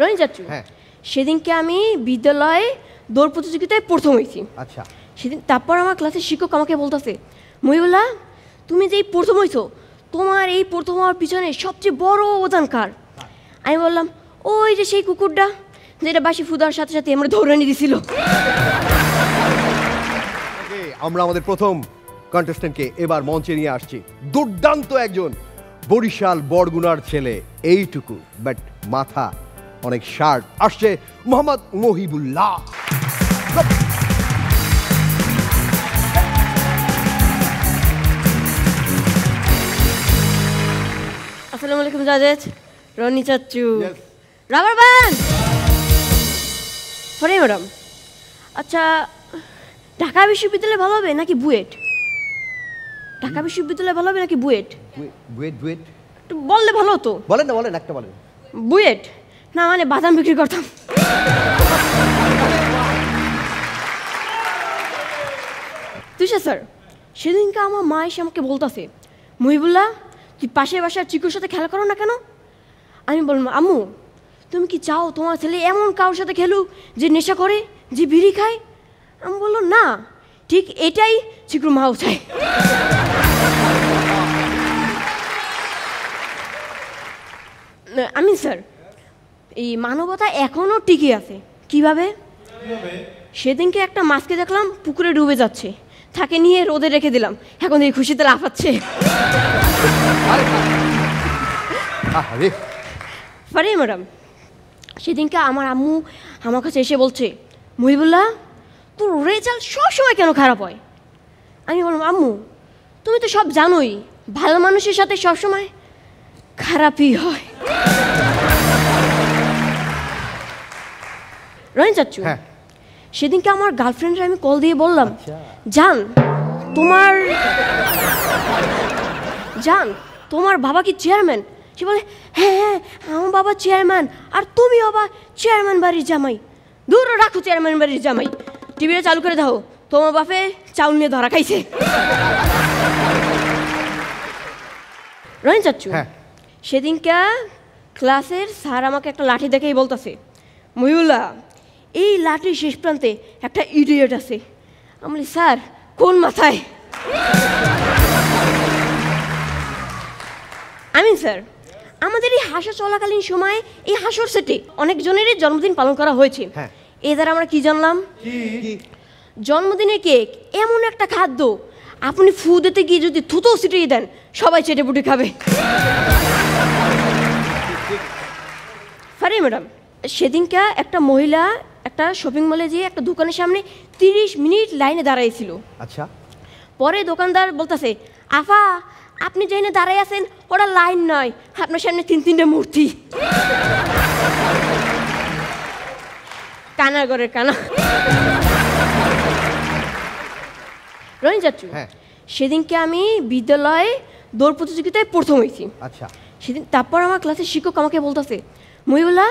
রনি চাচ্চু, সেদিনকে আমি বিদ্যালয়ে দৌড় প্রতিযোগিতায় প্রথম হয়েছি। আচ্ছা। সেদিন তারপর আমার ক্লাসের শিক্ষক আমাকে বলতেছে, মহিবুল্লাহ তুমি যে প্রথম হয়েছো, তোমার এই প্রথম হওয়ার পিছনে সবচেয়ে বড় অবদান কার? আমি বললাম ওই যে সেই কুকুরটা যেটা বাসি ফুদার সাথে সাথে আমরা দৌড়ানি দিছিল। আমরা আমাদের প্রথম কন্টেস্ট্যান্টকে এবার মঞ্চে নিয়ে আসছি। দুর্দান্ত একজন বরিশাল বরগুনার ছেলে, এইটুকু বাট মাথা অনেক শার্ট। আসছে মোহাম্মদ মহিবুল্লাহ। আসসালামু আলাইকুম জাজেদ, রনি চাচ্চু, রাবার ব্যান্ড, সরি ম্যাডাম। আচ্ছা, ঢাকা বিশ্ববিদ্যালয় ভালো হবে নাকি বুয়েট? ঢাকা বিশ্ববিদ্যালয় ভালো হবে নাকি বুয়েট? বুয়েট বুয়েট একটু বললে ভালো হতো। বলেন না, বলেন একটা বলেন। বুয়েট না মানে বাদাম বিক্রি করতাম। তুষার স্যার, সেদিনকে আমার মা এসে আমাকে বলতেছে, মহিবুল্লাহ তুই পাশের বাসার চিকুর সাথে খেলা করো না কেন? আমি বললাম আম্মু তুমি কি চাও তোমার ছেলে এমন কারোর সাথে খেলুক যে নেশা করে, যে বিড়ি খায়? আমি বললো না, ঠিক এটাই চিকুর মাও চায়। আমি স্যার এই মানবতা এখনো টিকে আছে। কিভাবে? সেদিনকে একটা মাছকে দেখলাম পুকুরে ডুবে যাচ্ছে, তাকে নিয়ে রোদে রেখে দিলাম, এখন এই খুশিতে লাফাচ্ছে। পারি ম্যাডাম, সেদিনকে আমার আম্মু আমার কাছে এসে বলছে, মহিবুল্লাহ তোর রেজাল্ট সবসময় কেন খারাপ হয়? আমি বললাম আম্মু তুমি তো সব জানোই, ভালো মানুষের সাথে সবসময় খারাপই হয়। রনি চাচ্চু, সেদিনকে আমার গার্লফ্রেন্ডের আমি কল দিয়ে বললাম, জান তোমার বাবা কি চেয়ারম্যান? সে বলে হ্যাঁ হ্যাঁ আমার বাবা চেয়ারম্যান, আর তুমি বাবা চেয়ারম্যান বাড়ির জামাই। দূর রাখো চেয়ারম্যান বাড়ির জামাই, টিভিটা চালু করে দাও, তোমার বাপে চাউল নিয়ে ধরা খাইছে। রনি চাচ্চু, সেদিনকে ক্লাসের স্যার আমাকে একটা লাঠি দেখেই বলতেছে, মহিবুল্লাহ এই লাঠির শেষ প্রান্তে একটা ইডিয়েট আছে। আমি বলি স্যার কোন মাথায়? আমি স্যার আমাদের এই হাসা চলাকালীন সময়ে এই হাসর সেটে অনেক জনেরই জন্মদিন পালন করা হয়েছে। এই দ্বারা আমরা কি জানলাম? জন্মদিনের কেক এমন একটা খাদ্য, আপনি ফু দিতে গিয়ে যদি থুতো ছিটিয়ে দেন সবাই চেটে পুটে খাবে। পারি ম্যাডাম, সেদিনকে একটা মহিলা একটা শপিং মলে যেয়ে একটা দোকানের সামনে 30 মিনিট লাইনে দাঁড়াইছিল। আচ্ছা। পরে দোকানদার বলতেছে, আফা আপনি যেখানে দাঁড়াই আছেন ওটা লাইন নয়, আপনার সামনে 3-3টে মূর্তি। কানা ঘরের কানা। রনি চাচ্চু, সেদিনকে আমি বিদ্যালয়ে দৌড় প্রতিযোগিতায় প্রথম হয়েছি। আচ্ছা। সেদিন তারপর আমার ক্লাসের শিক্ষক আমাকে বলতেছে, মহিবুল্লাহ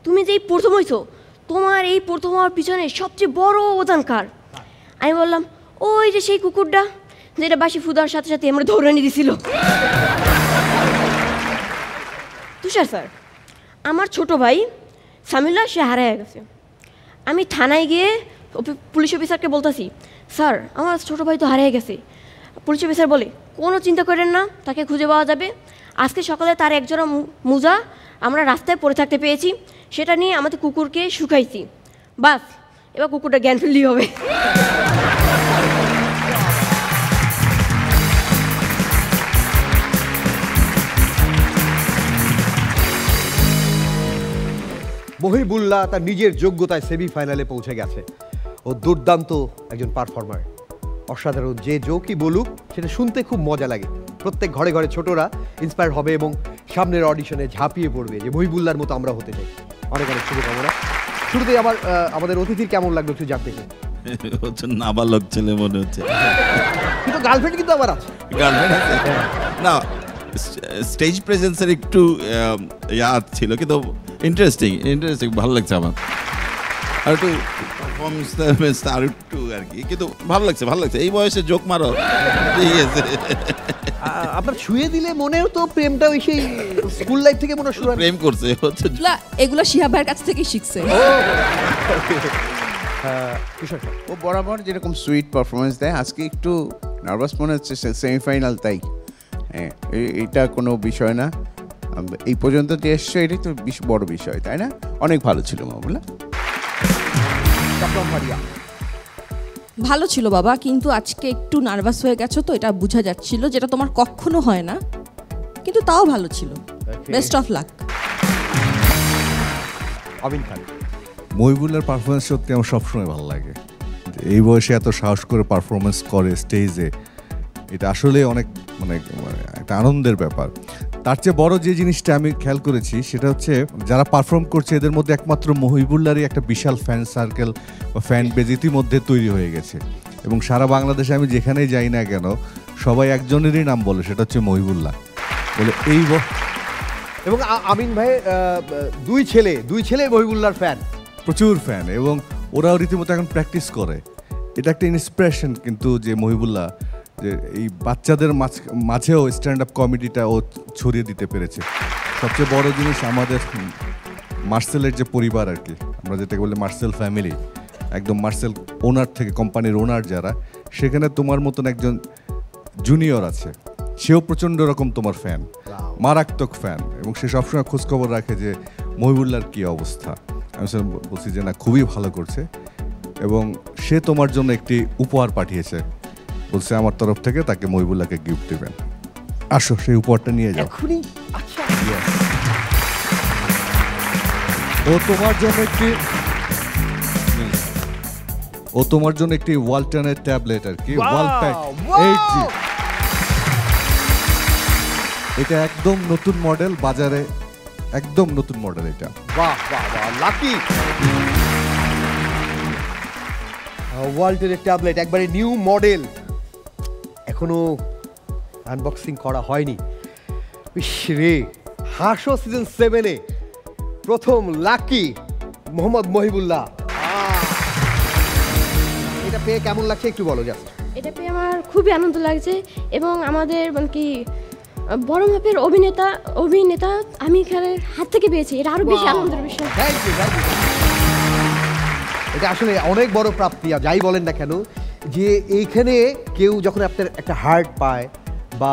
তুমি যে প্রথম হয়েছো, তোমার এই প্রথম হওয়ার পিছনে সবচেয়ে বড় অবদান কার? আমি বললাম ওই যে সেই কুকুরটা যেটা বাসি ফুদার সাথে সাথে আমরা দৌড়ানি দিছিল। তুষার স্যার, আমার ছোট ভাই সামিল্লা সে হারায় গেছে। আমি থানায় গিয়ে পুলিশ অফিসারকে বলতেছি, স্যার আমার ছোট ভাই তো হারিয়ে গেছে। পুলিশ অফিসার বলে কোনো চিন্তা করেন না, তাকে খুঁজে পাওয়া যাবে। আজকে সকালে তার একজোড়া মোজা আমরা রাস্তায় পড়ে থাকতে পেয়েছি, সেটা নিয়ে আমাদের কুকুরকে শুকাইছি। বাস এবার কুকুরটা জ্ঞান ফিরলেই হবে। মহিবুল্লাহ তার নিজের যোগ্যতায় সেমিফাইনালে পৌঁছে গেছে। ও দুর্দান্ত একজন পারফর্মার, অসাধারণ। যে জোকই বলুক সেটা শুনতে খুব মজা লাগে। প্রত্যেক ঘরে ঘরে ছোটরা ইন্সপায়ার হবে এবং সামনের অডিশনে ঝাঁপিয়ে পড়বে যে মহিবুল্লাহর মতো আমরা হতে চাই। অনেক অনেক শুভকামনা। শুরুতেই আমাদের অতিথির কেমন লাগলো একটু জানতে চাই। হচ্ছে নাবালক ছেলে মনে হচ্ছে, কিন্তু গার্লফ্রেন্ড কিন্তু আবার আছে। গার্লফ্রেন্ড আছে না, স্টেজ প্রেজেন্সের একটু ছিল, কিন্তু ইন্টারেস্টিং ভালো লাগছে আমার। আর একটু পারফরমেন্স আর একটু আর কি, কিন্তু ভালো লাগছে এই বয়সে জোক মারো, ঠিক আছে। আপনার ছুঁয়ে দিলে মনেও তো প্রেমটা ওই সেই স্কুল লাইফ থেকে মনে শুরু হয়। প্রেম করছে হচ্ছে। এগুলো শিহাব ভাইয়ের কাছ থেকেই শিখছে। ও বরাবর যেরকম সুইট পারফরমেন্স দেয়, আজকে একটু নার্ভাস মনে হচ্ছে, সেমিফাইনাল তাই। হ্যাঁ, এটা কোনো বিষয় না, এই পর্যন্ত যে এসছে এটাই তো বড় বিষয়, তাই না? অনেক ভালো ছিল মামুলা। ভালো ছিল বাবা, কিন্তু আজকে একটু নার্ভাস হয়ে গেছো তো, এটা বোঝা যাচ্ছিল, যেটা তোমার কখনো হয় না, কিন্তু তাও ভালো ছিল। Best of luck. Amin Khan. মহিবুল্লার পারফরমেন্স সত্যি আমার সবসময় ভালো লাগে। এই বয়সে এত সাহস করে পারফরমেন্স করে স্টেজে, এটা আসলে অনেক মানে একটা আনন্দের ব্যাপার। তার চেয়ে বড় যে জিনিসটা আমি খেয়াল করেছি সেটা হচ্ছে যারা পারফর্ম করছে এদের মধ্যে একমাত্র মহিবুল্লারই একটা বিশাল ফ্যান সার্কেল বা ফ্যান বেজ ইতিমধ্যে তৈরি হয়ে গেছে, এবং সারা বাংলাদেশে আমি যেখানেই যাই না কেন সবাই একজনেরই নাম বলে, সেটা হচ্ছে মহিবুল্লাহ বলে। এই এবং আমিন ভাই দুই ছেলে মহিবুল্লাহর ফ্যান, প্রচুর ফ্যান, এবং ওরাও রীতিমতো এখন প্র্যাকটিস করে। এটা একটা ইন্সপিরেশন কিন্তু, যে মহিবুল্লাহ যে এই বাচ্চাদের মাঝেও স্ট্যান্ড আপ কমেডিটা ও ছড়িয়ে দিতে পেরেছে। সবচেয়ে বড় জিনিস আমাদের মার্সেলের যে পরিবার আর কি, আমরা যেটাকে বলি মার্সেল ফ্যামিলি, একদম মার্সেল ওনার থেকে কোম্পানির ওনার যারা, সেখানে তোমার মতন একজন জুনিয়র আছে, সেও প্রচণ্ড রকম তোমার ফ্যান, মারাত্মক ফ্যান, এবং সে সবসময় খোঁজখবর রাখে যে মহিবুল্লাহর কী অবস্থা। আমি বলছি যে না, খুবই ভালো করছে, এবং সে তোমার জন্য একটি উপহার পাঠিয়েছে, বলছে আমার তরফ থেকে তাকে মহিবুল্লাহকে গিফট দেবেন। আসো সেই উপহারটা নিয়ে যাও। ও তোমার জন্য একটি ওয়ালটনের ট্যাবলেট আর কি, ওয়ালপ্যাক 8G। এটা একদম নতুন মডেল, বাজারে একদম নতুন মডেল এটা। বাহ বাহ বাহ, লাকি ওয়ালটনের ট্যাবলেট, একবারে নিউ মডেল, এখনো আনবক্সিং করা হয়নি। রে হাসো সিজন 7-এ প্রথম লাকি মোহাম্মদ মহিবুল্লাহ, এটা পেয়ে কেমন লাগছে একটু বলো জাস্ট। এটা পেয়ে আমার খুবই আনন্দ লাগছে, এবং আমাদের মানে কি বড় মাপের অভিনেতা আমির খানের হাত থেকে পেয়েছি, এটা আরো বেশি আনন্দের বিষয়। Thank you. এটা আসলে অনেক বড় প্রাপ্তি, যাই বলেন না কেন, যে এইখানে কেউ যখন আপনার একটা হার্ট পায় বা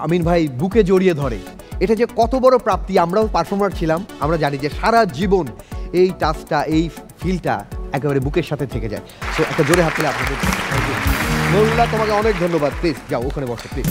আমিন ভাই বুকে জড়িয়ে ধরে, এটা যে কত বড় প্রাপ্তি। আমরাও পারফর্মার ছিলাম, আমরা জানি যে সারা জীবন এই টাচটা, এই ফিলটা একেবারে বুকের সাথে থেকে যায়। সো একটা জোরে হাত পেলে আপনাদের। মহিবুল্লাহ, তোমাকে অনেক ধন্যবাদ। প্লিজ যাও ওখানে বসো প্লিজ।